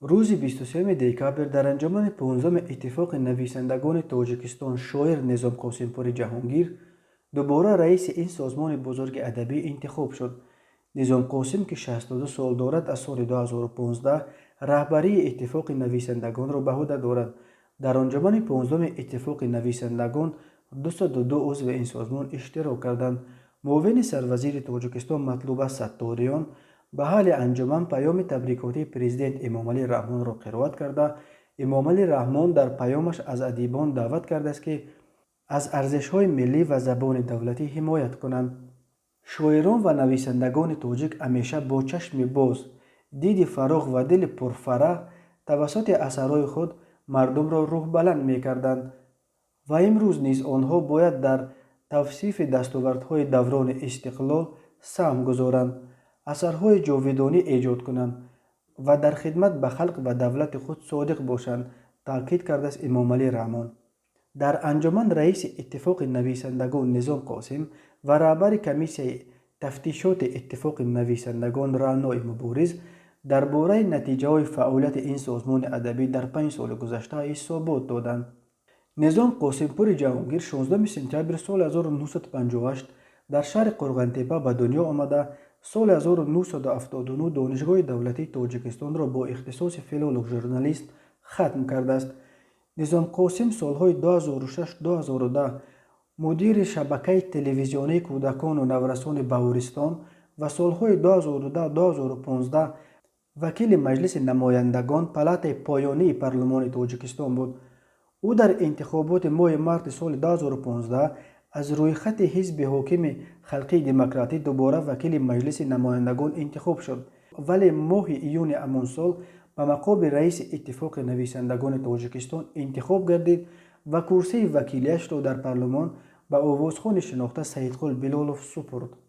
روز 23 دکامبر در انجمن 15 اتفاق نویسندگان تاجیکستان شاعر نظام قاسمپور جهانگیر دوباره رئیس این سازمان بزرگ ادبی انتخاب شد. نظام قاسم که 62 سال دارد از سال 2015 رهبری اتفاق نویسندگان را به عهده دارد. در انجمن 15 اتفاق نویسندگان 202 عضو این سازمان اشتراک کردند. معاون سروزیر تاجیکستان مطلوبه ستاریان به حال انجمن پیام تبریکاتی پرزیدنت امام علی رحمان را قرائت کرده. امام علی رحمان در پیامش از ادیبان دعوت کرده است که از ارزش‌های ملی و زبان دولتی حمایت کنند. شاعران و نویسندگان تاجیک همیشه با چشم باز، دید فراغ و دل پرفرح توسط اثرهای خود مردم را روح بلند می‌کردند و امروز نیز آنها باید در توصیف دستاوردهای دوران استقلال سهم گذارند، اثرهای جاودانی ایجاد کنند و در خدمت به خلق و دولت خود صادق باشند، تاکید کرده است امام علی رحمان. در انجمن رئیس اتفاق نویسندگان نظام قاسم و رهبر کمیسیه تفتیشات اتفاق نویسندگان رعنای مبارز درباره نتیجه های فعالیت این سازمان ادبی در 5 سال گذشته اثبات دادند. نظام قاسمپور جهانگیر 16 سپتامبر سال 1958 در شهر قرغنتپه به دنیا آمده. سال 1979 دانشگاه دولتی تاجیکستان را با اختصاص فیلولوگ ژورنالیست ختم کرده است. نظام قاسم سالهای 2006-2010 مدیر شبکه تلویزیونی کودکان و نورسان بهارستان و سالهای 2010-2015 وکیل مجلس نمایندگان پلات پایانی پارلمان تاجیکستان بود. او در انتخابات ماه مارت سال 2015 از روی خط حزب حاکم خلقی دموکراتی دوباره وکیل مجلس نمایندگان انتخاب شد، ولی ماه ایون همان سال به مقام رئیس اتفاق نویسندگان تاجیکستان انتخاب گردید و کرسی وکیلیش را در پارلمان به آوازخوان شناخته سیدقل بلالوف سپرد.